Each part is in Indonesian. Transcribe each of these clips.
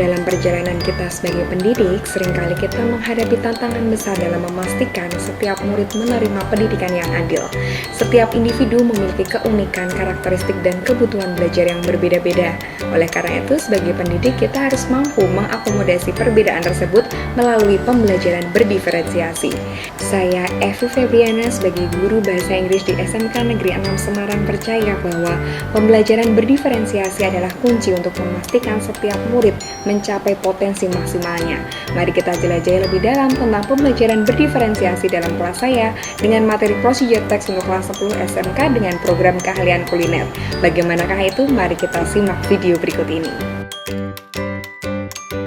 Dalam perjalanan kita sebagai pendidik, seringkali kita menghadapi tantangan besar dalam memastikan setiap murid menerima pendidikan yang adil. Setiap individu memiliki keunikan, karakteristik, dan kebutuhan belajar yang berbeda-beda. Oleh karena itu, sebagai pendidik, kita harus mampu mengakomodasi perbedaan tersebut melalui pembelajaran berdiferensiasi. Saya, Evi Febriana, sebagai guru Bahasa Inggris di SMK Negeri 6 Semarang, percaya bahwa pembelajaran berdiferensiasi adalah kunci untuk memastikan setiap murid mencapai potensi maksimalnya. Mari kita jelajahi lebih dalam tentang pembelajaran berdiferensiasi dalam kelas saya dengan materi procedure text untuk kelas 10 SMK dengan program keahlian kuliner. Bagaimanakah itu? Mari kita simak video berikut ini.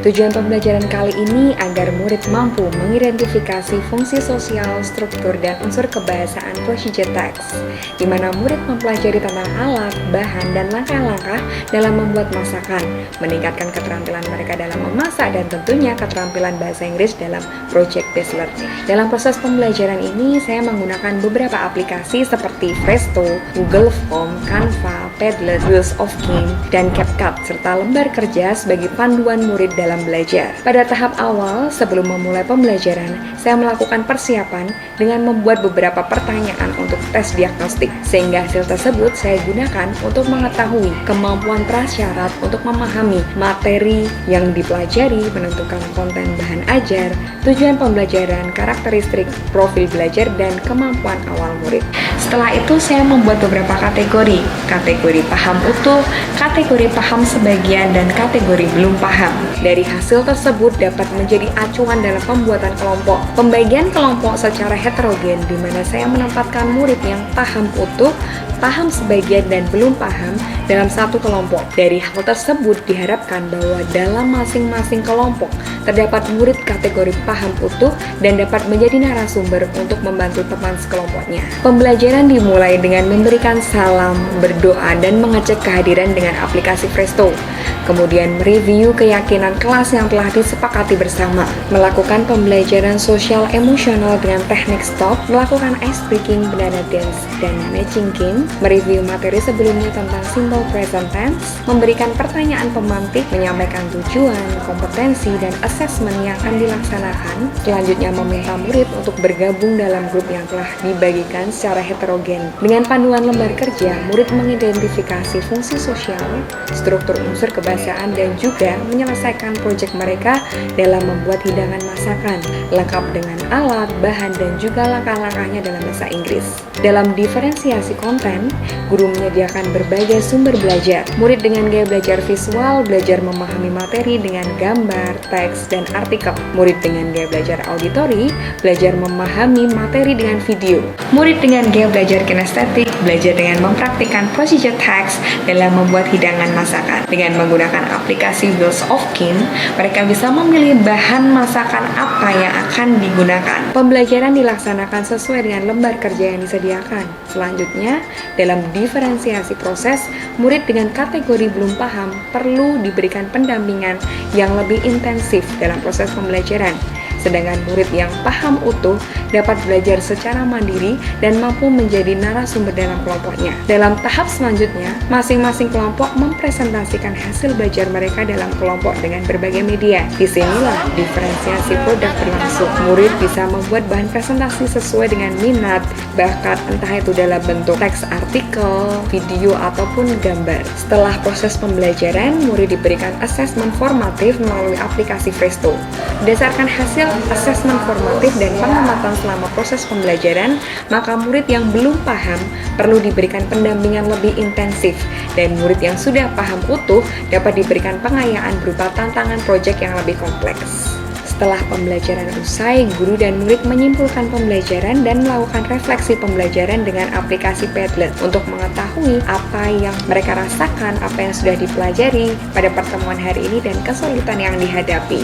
Tujuan pembelajaran kali ini agar murid mampu mengidentifikasi fungsi sosial, struktur, dan unsur kebahasaan procedure text, di mana murid mempelajari tentang alat, bahan, dan langkah-langkah dalam membuat masakan, meningkatkan keterampilan mereka dalam memasak, dan tentunya keterampilan bahasa Inggris dalam project-based learning. Dalam proses pembelajaran ini, saya menggunakan beberapa aplikasi seperti Presto, Google Form, Canva, Padlet, Wheels of Game, dan CapCut, serta lembar kerja sebagai panduan murid dalam belajar. Pada tahap awal, sebelum memulai pembelajaran, saya melakukan persiapan dengan membuat beberapa pertanyaan untuk tes diagnostik, sehingga hasil tersebut saya gunakan untuk mengetahui kemampuan prasyarat untuk memahami materi yang dipelajari, menentukan konten bahan ajar, tujuan pembelajaran, karakteristik, profil belajar, dan kemampuan awal murid. Setelah itu, saya membuat beberapa kategori paham utuh, kategori paham sebagian, dan kategori belum paham. Dari hasil tersebut dapat menjadi acuan dalam pembuatan kelompok. Pembagian kelompok secara heterogen, di mana saya menempatkan murid yang paham utuh, paham sebagian, dan belum paham dalam satu kelompok. Dari hal tersebut diharapkan bahwa dalam masing-masing kelompok terdapat murid kategori paham utuh dan dapat menjadi narasumber untuk membantu teman sekelompoknya. Pembelajaran dimulai dengan memberikan salam, berdoa, dan mengecek kehadiran dengan aplikasi Presto. Kemudian mereview keyakinan kelas yang telah disepakati bersama, melakukan pembelajaran sosial emosional dengan teknik stop, melakukan ice breaking, banana dance, dan matching game, mereview materi sebelumnya tentang simple present tense, memberikan pertanyaan pemantik, menyampaikan tujuan, kompetensi, dan assessment yang akan dilaksanakan. Selanjutnya meminta murid untuk bergabung dalam grup yang telah dibagikan secara heterogen. Dengan panduan lembar kerja, murid mengidentifikasi fungsi sosial, struktur unsur kebahasaan, dan juga menyelesaikan proyek mereka dalam membuat hidangan masakan, lengkap dengan alat, bahan, dan juga langkah-langkahnya dalam bahasa Inggris. Dalam diferensiasi konten, guru menyediakan berbagai sumber belajar. Murid dengan gaya belajar visual belajar memahami materi dengan gambar, teks, dan artikel. Murid dengan gaya belajar auditori belajar memahami materi dengan video. Murid dengan gaya belajar kinestetik belajar dengan mempraktikkan procedure text dalam membuat hidangan masakan. Dengan menggunakan aplikasi Wheels of Game, mereka bisa memilih bahan masakan apa yang akan digunakan. Pembelajaran dilaksanakan sesuai dengan lembar kerja yang disediakan. Selanjutnya, dalam diferensiasi proses, murid dengan kategori belum paham perlu diberikan pendampingan yang lebih intensif dalam proses pembelajaran. Sedangkan murid yang paham utuh dapat belajar secara mandiri dan mampu menjadi narasumber dalam kelompoknya. Dalam tahap selanjutnya, masing-masing kelompok mempresentasikan hasil belajar mereka dalam kelompok dengan berbagai media. Disinilah diferensiasi produk berlangsung. Murid bisa membuat bahan presentasi sesuai dengan minat, bakat, entah itu dalam bentuk teks artikel, video, ataupun gambar. Setelah proses pembelajaran, murid diberikan asesmen formatif melalui aplikasi Presto. Berdasarkan hasil asesmen formatif dan pengamatan selama proses pembelajaran, maka murid yang belum paham perlu diberikan pendampingan lebih intensif, dan murid yang sudah paham utuh dapat diberikan pengayaan berupa tantangan proyek yang lebih kompleks. Setelah pembelajaran usai, guru dan murid menyimpulkan pembelajaran dan melakukan refleksi pembelajaran dengan aplikasi Padlet untuk mengetahui apa yang mereka rasakan, apa yang sudah dipelajari pada pertemuan hari ini, dan kesulitan yang dihadapi.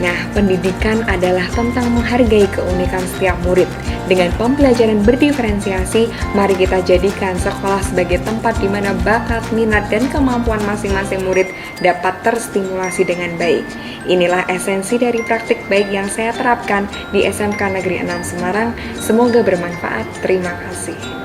Nah, pendidikan adalah tentang menghargai keunikan setiap murid. Dengan pembelajaran berdiferensiasi, mari kita jadikan sekolah sebagai tempat di mana bakat, minat, dan kemampuan masing-masing murid dapat terstimulasi dengan baik. Inilah esensi dari praktik baik yang saya terapkan di SMK Negeri 6 Semarang. Semoga bermanfaat. Terima kasih.